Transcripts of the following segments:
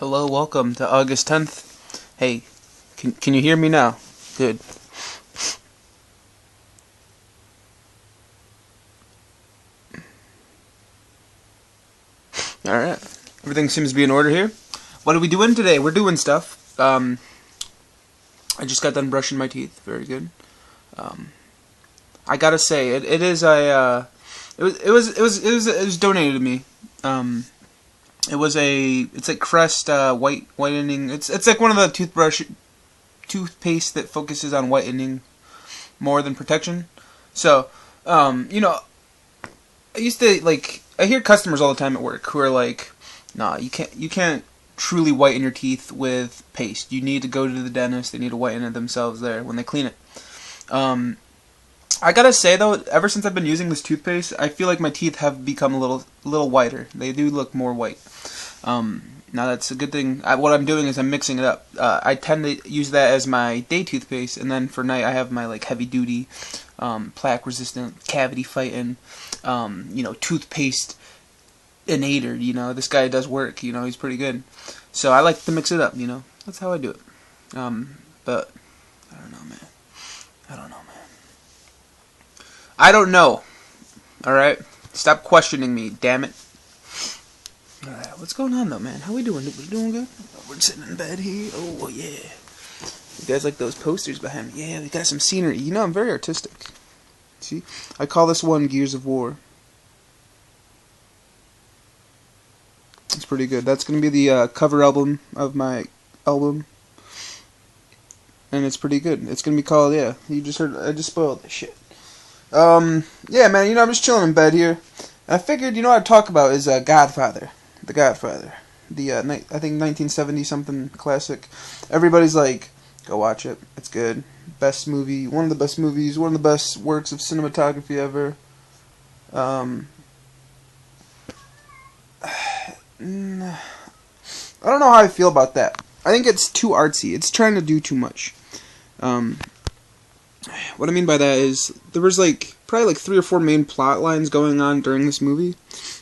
Hello, welcome to August 10th. Hey, can you hear me now? Good. Alright. Everything seems to be in order here. What are we doing today? We're doing stuff. I just got done brushing my teeth. Very good. I gotta say, it was donated to me. It's like Crest whitening. It's like one of the toothpaste that focuses on whitening more than protection. So, I used to I hear customers all the time at work who are like, "Nah, you can't truly whiten your teeth with paste. You need to go to the dentist. They need to whiten it themselves there when they clean it." I gotta say though, ever since I've been using this toothpaste, I feel like my teeth have become a little whiter. They do look more white. Now that's a good thing. What I'm doing is I'm mixing it up. I tend to use that as my day toothpaste, and then for night I have my heavy duty, plaque resistant, cavity fighting, toothpaste inator. This guy does work. He's pretty good. So I like to mix it up. That's how I do it. But I don't know, man. I don't know. Alright? Stop questioning me, damn it. Alright, what's going on though, man? How we doing? We doing good? We're sitting in bed here. Oh, yeah. You guys like those posters behind me? Yeah, we got some scenery. I'm very artistic. See? I call this one Gears of War. It's pretty good. That's going to be the cover album of my album. And it's pretty good. It's going to be called, I just spoiled this shit. Yeah, man, I'm just chilling in bed here. And I figured, what I'd talk about is Godfather. The Godfather. I think 1970-something classic. Everybody's like, go watch it. It's good. Best movie. One of the best movies. One of the best works of cinematography ever. I don't know how I feel about that. I think it's too artsy. It's trying to do too much. What I mean by that is there was probably 3 or 4 main plot lines going on during this movie.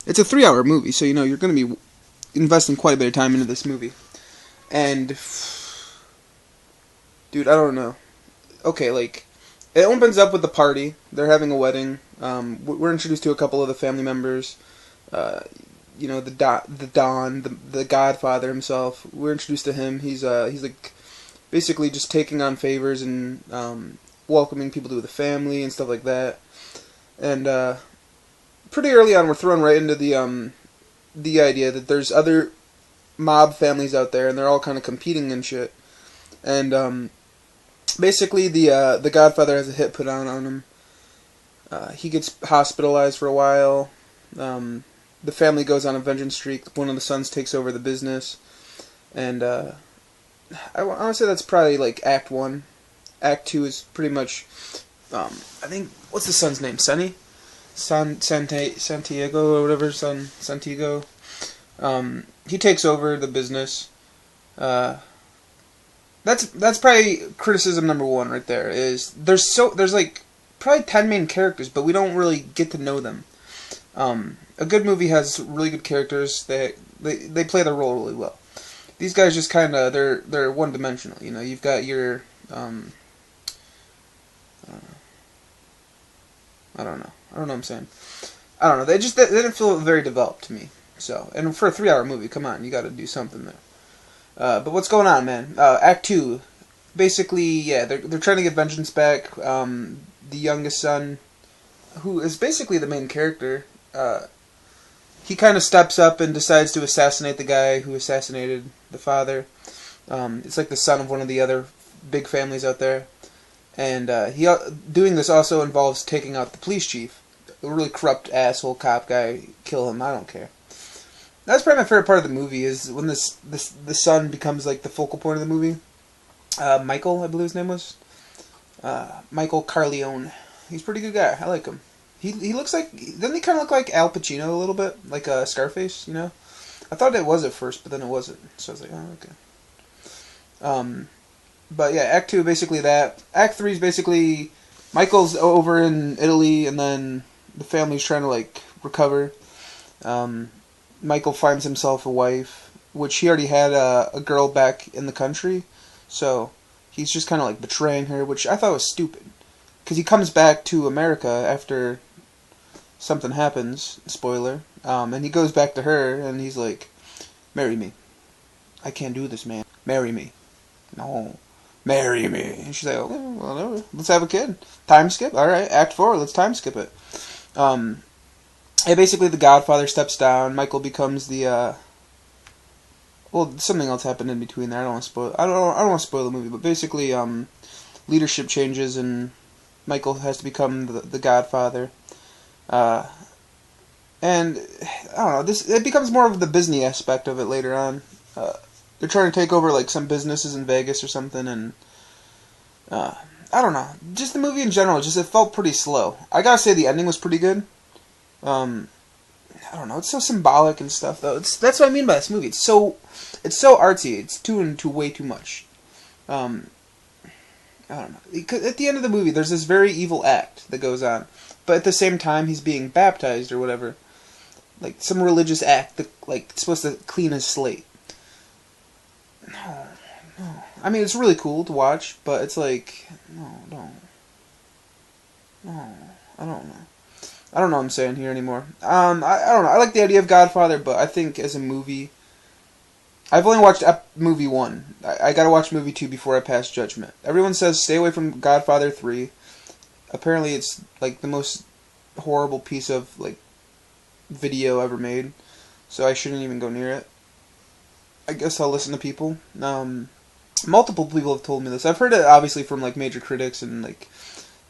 It's a 3-hour movie, so you're going to be investing quite a bit of time into this movie. And dude, I don't know. Okay, it opens up with the party. They're having a wedding. We're introduced to a couple of the family members. The Don, the Godfather himself. We're introduced to him. He's basically just taking on favors and welcoming people to the family and stuff like that. And pretty early on, we're thrown right into the idea that there's other mob families out there, and they're all kind of competing and shit. And basically, the Godfather has a hit put on him. He gets hospitalized for a while. The family goes on a vengeance streak. One of the sons takes over the business, and I want to say that's probably Act 1. Act 2 is pretty much, I think, what's the son's name? Sonny? Santiago or whatever, Santiago. He takes over the business. That's probably criticism number 1 right there, is there's probably 10 main characters, but we don't really get to know them. A good movie has really good characters. They play their role really well. These guys just kind of, they're one-dimensional. You've got your, I don't know what I'm saying. I don't know. They didn't feel very developed to me. So, and for a 3-hour movie, come on, you got to do something there. But what's going on, man? Act 2, basically, they're trying to get vengeance back. The youngest son, who is basically the main character, he kind of steps up and decides to assassinate the guy who assassinated the father. It's like the son of one of the other big families out there. And doing this also involves taking out the police chief. A really corrupt asshole cop guy. Kill him, I don't care. That's probably my favorite part of the movie, is when the son becomes the focal point of the movie. Michael, I believe his name was. Michael Corleone. He's a pretty good guy. I like him. He looks like... Doesn't he kind of look like Al Pacino a little bit? Like Scarface, I thought it was at first, but then it wasn't. So I was like, oh, okay. But yeah, Act 2, basically that. Act 3 is basically... Michael's over in Italy, and then the family's trying to, recover. Michael finds himself a wife. which he already had a girl back in the country, so he's just kind of like betraying her, which I thought was stupid. Because he comes back to America after something happens, spoiler, and he goes back to her, and he's like, marry me. I can't do this, man. Marry me. No. Marry me. And she's like, okay, whatever. Let's have a kid. Time skip? Alright, Act 4, let's time skip it. Yeah, basically the Godfather steps down, Michael becomes the, well, something else happened in between there. I don't want to spoil. I don't want to spoil the movie, but basically, leadership changes and Michael has to become the Godfather. And I don't know. It becomes more of the business aspect of it later on. They're trying to take over like some businesses in Vegas or something, and I don't know. Just the movie in general, it felt pretty slow. I gotta say the ending was pretty good. I don't know. It's so symbolic and stuff, though. That's what I mean by this movie. It's so artsy. It's into way too much. I don't know. At the end of the movie, there's this very evil act that goes on, but at the same time, he's being baptized or whatever, like some religious act that like supposed to clean his slate. No. I mean, it's really cool to watch, but it's like no. I don't know. I don't know what I'm saying here anymore. I don't know. I like the idea of Godfather, but I think as a movie, I've only watched movie 1. I gotta watch movie 2 before I pass judgment. Everyone says stay away from Godfather 3. Apparently it's like the most horrible piece of like video ever made, so I shouldn't even go near it. I guess I'll listen to people. Multiple people have told me this. I've heard it obviously from like major critics and like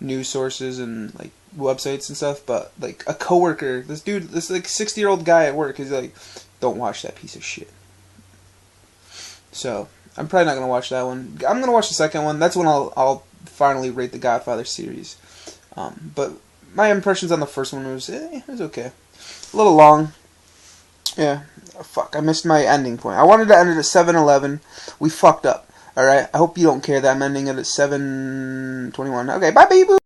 news sources and like websites and stuff, but like a coworker, this like 60-year-old guy at work, he's like, don't watch that piece of shit. So I'm probably not gonna watch that one. I'm gonna watch the second one. That's when I'll finally rate the Godfather series. But my impressions on the first one was it was okay, a little long. Yeah, fuck, I missed my ending point. I wanted to end it at 7:11. We fucked up. Alright, I hope you don't care that I'm ending it at 7:21. Okay, bye, baby.